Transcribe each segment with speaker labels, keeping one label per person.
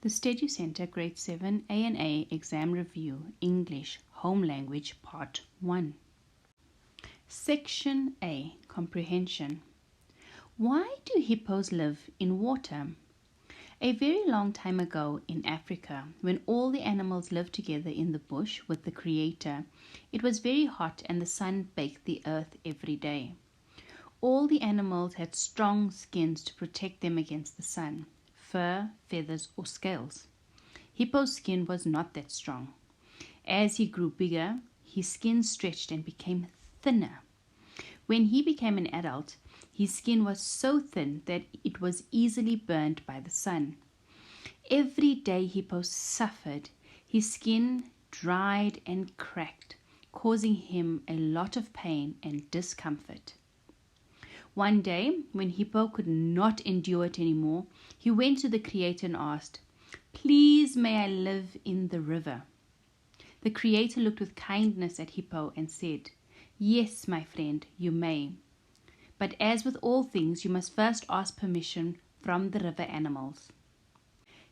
Speaker 1: The Steducentre Grade 7 A&A Exam Review English Home Language Part 1. Section A. Comprehension. Why do hippos live in water? A very long time ago in Africa, when all the animals lived together in the bush with the Creator, it was very hot and the sun baked the earth every day. All the animals had strong skins to protect them against the sun. Fur, feathers, or scales. Hippo's skin was not that strong. As he grew bigger, his skin stretched and became thinner. When he became an adult, his skin was so thin that it was easily burned by the sun. Every day Hippo suffered. His skin dried and cracked, causing him a lot of pain and discomfort. One day, when Hippo could not endure it anymore, he went to the Creator and asked, "Please may I live in the river?" The Creator looked with kindness at Hippo and said, "Yes, my friend, you may. But as with all things, you must first ask permission from the river animals."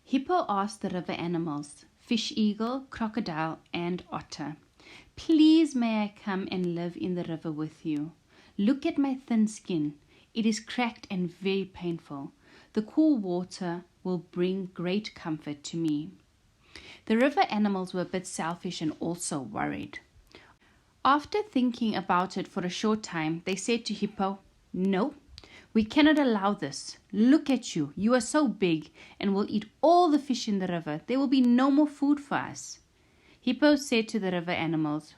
Speaker 1: Hippo asked the river animals, fish eagle, crocodile, and otter, "Please may I come and live in the river with you? Look at my thin skin. It is cracked and very painful. The cool water will bring great comfort to me." The river animals were a bit selfish and also worried. After thinking about it for a short time, they said to Hippo, "No, we cannot allow this. Look at you. You are so big and will eat all the fish in the river. There will be no more food for us." Hippo said to the river animals,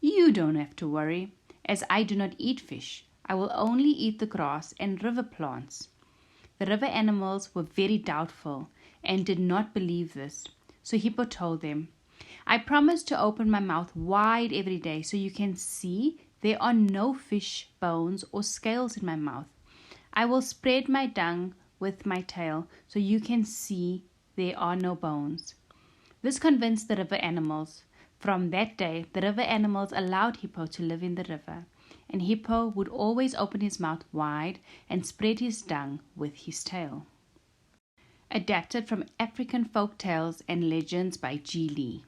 Speaker 1: "You don't have to worry. As I do not eat fish, I will only eat the grass and river plants." The river animals were very doubtful and did not believe this. So Hippo told them, "I promise to open my mouth wide every day so you can see there are no fish bones or scales in my mouth. I will spread my dung with my tail so you can see there are no bones." This convinced the river animals. From that day, the river animals allowed Hippo to live in the river, and Hippo would always open his mouth wide and spread his dung with his tail. Adapted from African Folk Tales and Legends by G. Lee.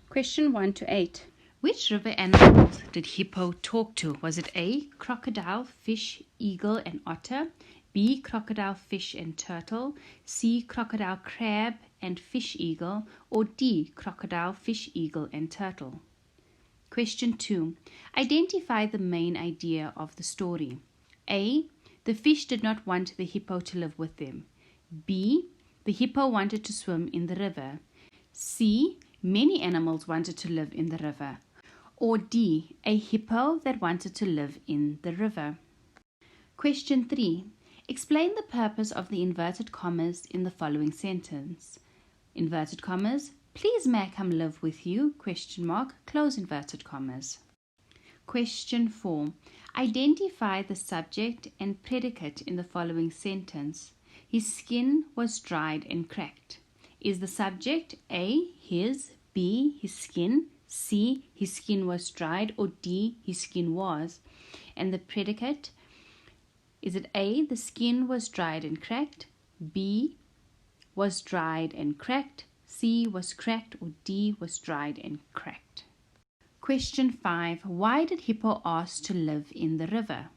Speaker 1: Question 1 to 8. Which river animals did Hippo talk to? Was it A, crocodile, fish, eagle, and otter, B, crocodile, fish, and turtle, C, crocodile, crab, and fish eagle, or D, crocodile, fish eagle, and turtle? Question 2. Identify the main idea of the story. A, the fish did not want the hippo to live with them. B, the hippo wanted to swim in the river. C, many animals wanted to live in the river. Or D, a hippo that wanted to live in the river. Question 3. Explain the purpose of the inverted commas in the following sentence. Inverted commas, "Please may I come live with you?" Question mark, close inverted commas. Question 4. Identify the subject and predicate in the following sentence. His skin was dried and cracked. Is the subject A, his, B, his skin, C, his skin was dried, or D, his skin was? And the predicate, is it A, the skin was dried and cracked, B, was dried and cracked, C, was cracked, or D, was dried and cracked? Question 5. Why did Hippo ask to live in the river?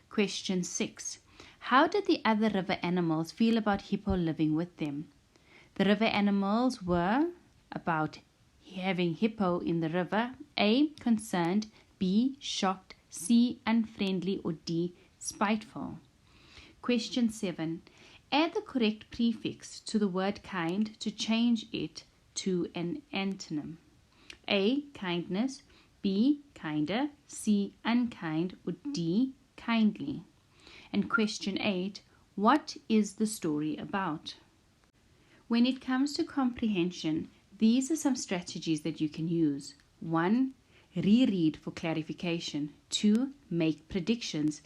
Speaker 1: Question 6. How did the other river animals feel about Hippo living with them? The river animals were about having Hippo in the river. A, concerned, B, shocked, C, unfriendly, or D, spiteful. Question 7. Add the correct prefix to the word kind to change it to an antonym. A, kindness, B, kinder, C, unkind, or D, kindly. And question 8. What is the story about? When it comes to comprehension, these are some strategies that you can use. 1. Reread for clarification. 2. Make predictions.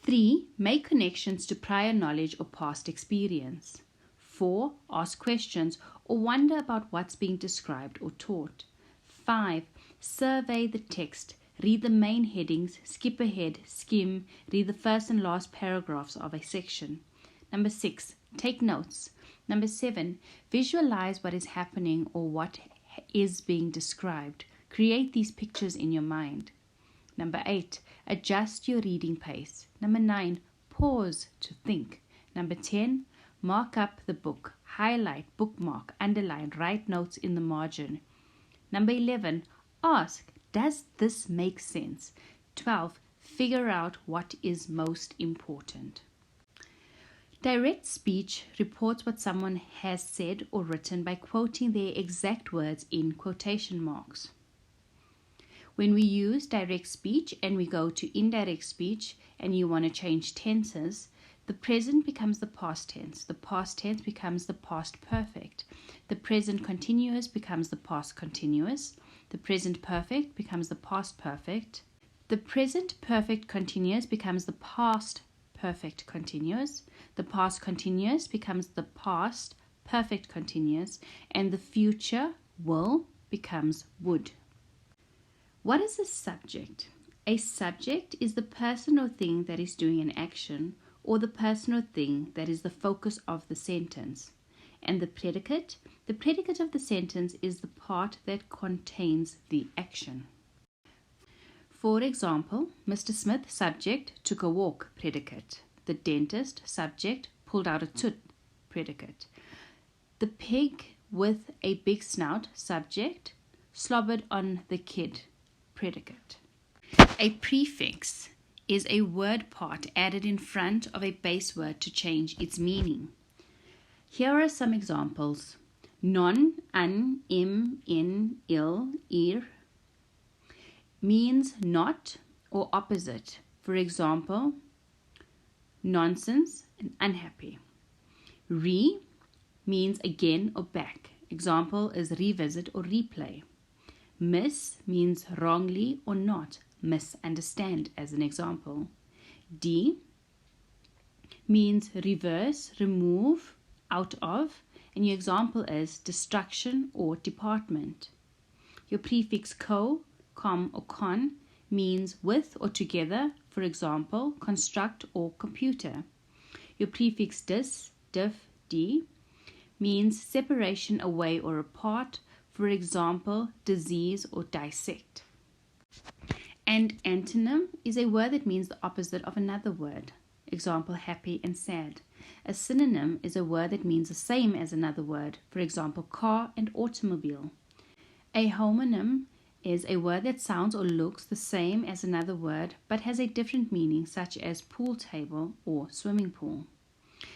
Speaker 1: 3. Make connections to prior knowledge or past experience. 4. Ask questions or wonder about what's being described or taught. 5. Survey the text. Read the main headings, skip ahead, skim, read the first and last paragraphs of a section. Number 6. Take notes. Number 7, visualize what is happening or what is being described. Create these pictures in your mind. Number 8, adjust your reading pace. Number 9, pause to think. Number 10, mark up the book, highlight, bookmark, underline, write notes in the margin. Number 11, ask, does this make sense? 12, figure out what is most important. Direct speech reports what someone has said or written by quoting their exact words in quotation marks. When we use direct speech and we go to indirect speech and you want to change tenses, the present becomes the past tense. The past tense becomes the past perfect. The present continuous becomes the past continuous. The present perfect becomes the past perfect. The present perfect continuous becomes the past perfect continuous. The past continuous becomes the past perfect continuous. And the future will becomes would. What is a subject? A subject is the person or thing that is doing an action, or the person or thing that is the focus of the sentence. And the predicate of the sentence is the part that contains the action. For example, Mr. Smith, subject, took a walk, predicate. The dentist, subject, pulled out a tooth, predicate. The pig with a big snout, subject, slobbered on the kid, predicate. A prefix is a word part added in front of a base word to change its meaning. Here are some examples. Non, an, im, in, il, ir means not or opposite. For example, nonsense and unhappy. Re means again or back. Example is revisit or replay. Miss means wrongly or not. Misunderstand as an example. De means reverse, remove, out of, and your example is destruction or department. Your prefix co, com, or con means with or together, for example, construct or computer. Your prefix dis, diff, de means separation away or apart, for example, disease or dissect. And antonym is a word that means the opposite of another word. Example, happy and sad. A synonym is a word that means the same as another word. For example, car and automobile. A homonym is a word that sounds or looks the same as another word but has a different meaning, such as pool table or swimming pool.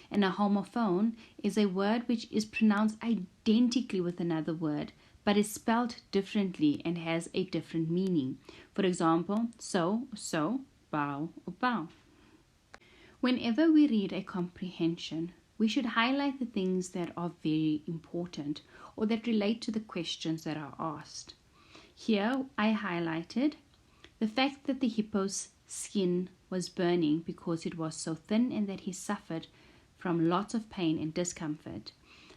Speaker 1: And a homophone is a word which is pronounced identically with another word but is spelled differently and has a different meaning. For example, so, bow, or bow. Whenever we read a comprehension, we should highlight the things that are very important or that relate to the questions that are asked. Here I highlighted the fact that the hippo's skin was burning because it was so thin and that he suffered from lots of pain and discomfort.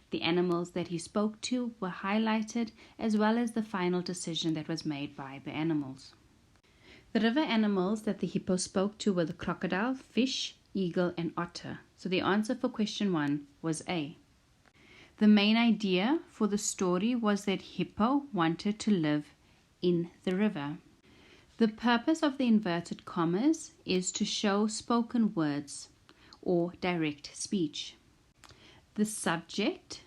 Speaker 1: The animals that he spoke to were highlighted, as well as the final decision that was made by the animals. The river animals that the hippo spoke to were the crocodile, fish, eagle, and otter. So the answer for question 1 was A. The main idea for the story was that hippo wanted to live in the river. The purpose of the inverted commas is to show spoken words or direct speech. The subject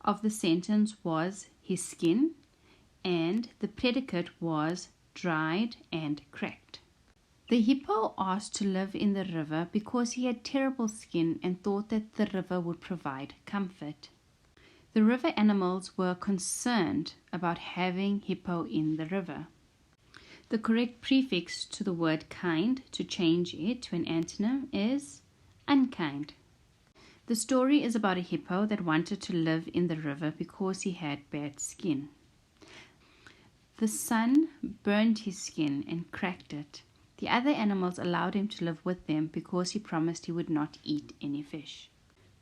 Speaker 1: of the sentence was his skin, and the predicate was dried and cracked. The hippo asked to live in the river because he had terrible skin and thought that the river would provide comfort. The river animals were concerned about having hippo in the river. The correct prefix to the word kind to change it to an antonym is unkind. The story is about a hippo that wanted to live in the river because he had bad skin. The sun burned his skin and cracked it. The other animals allowed him to live with them because he promised he would not eat any fish.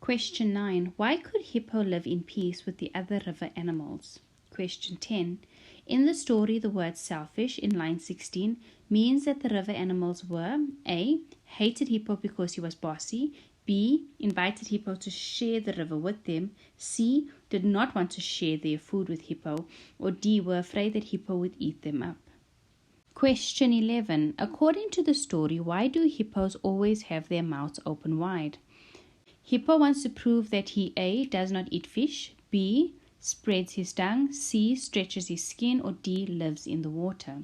Speaker 1: Question 9. Why could hippo live in peace with the other river animals? Question 10. In the story, the word selfish in line 16 means that the river animals were A. Hated hippo because he was bossy, B. Invited Hippo to share the river with them. C. Did not want to share their food with Hippo. Or D. Were afraid that Hippo would eat them up. Question 11. According to the story, why do hippos always have their mouths open wide? Hippo wants to prove that he A. does not eat fish, B. spreads his tongue, C. stretches his skin, or D. lives in the water.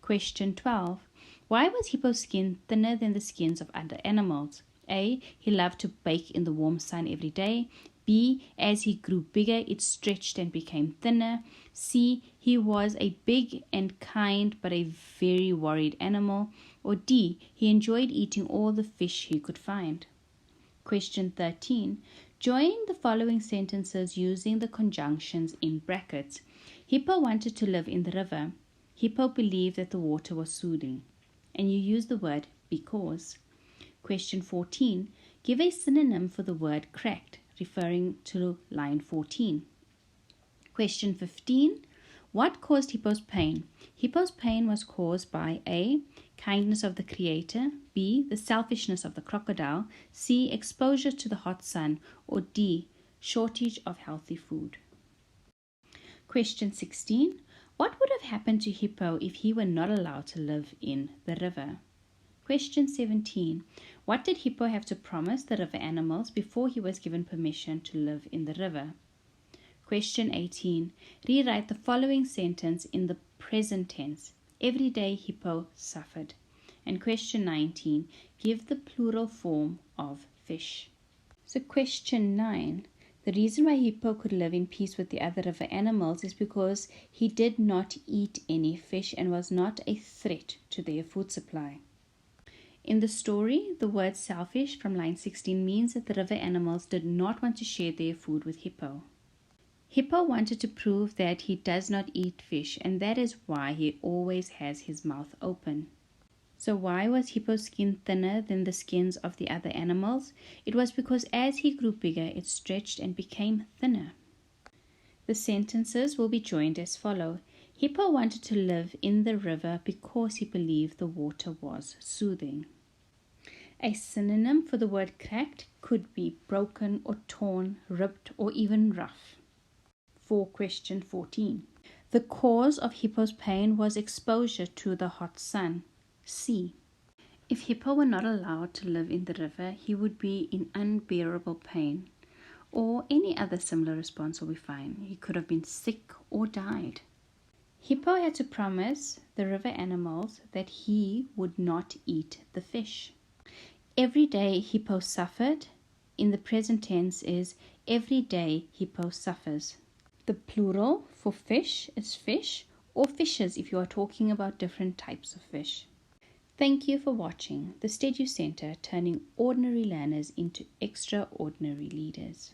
Speaker 1: Question 12. Why was Hippo's skin thinner than the skins of other animals? A. He loved to bake in the warm sun every day. B. As he grew bigger, it stretched and became thinner. C. He was a big and kind but a very worried animal. Or D. He enjoyed eating all the fish he could find. Question 13. Join the following sentences using the conjunctions in brackets. Hippo wanted to live in the river. Hippo believed that the water was soothing. And you use the word because. Question 14. Give a synonym for the word cracked, referring to line 14. Question 15. What caused Hippo's pain? Hippo's pain was caused by A. kindness of the Creator, B. the selfishness of the crocodile, C. exposure to the hot sun, or D. shortage of healthy food. Question 16. What would have happened to Hippo if he were not allowed to live in the river? Question 17. What did Hippo have to promise the river animals before he was given permission to live in the river? Question 18. Rewrite the following sentence in the present tense. Every day Hippo suffered. And question 19. Give the plural form of fish. So question 9. The reason why Hippo could live in peace with the other river animals is because he did not eat any fish and was not a threat to their food supply. In the story, the word selfish from line 16 means that the river animals did not want to share their food with Hippo. Hippo wanted to prove that he does not eat fish, and that is why he always has his mouth open. So why was Hippo's skin thinner than the skins of the other animals? It was because as he grew bigger, it stretched and became thinner. The sentences will be joined as follow. Hippo wanted to live in the river because he believed the water was soothing. A synonym for the word cracked could be broken or torn, ripped, or even rough. For question 14. The cause of Hippo's pain was exposure to the hot sun. C. If Hippo were not allowed to live in the river, he would be in unbearable pain. Or any other similar response will be fine. He could have been sick or died. Hippo had to promise the river animals that he would not eat the fish. Every day Hippo suffered. In the present tense is every day Hippo suffers. The plural for fish is fish or fishes if you are talking about different types of fish. Thank you for watching the Steducentre, turning ordinary learners into extraordinary leaders.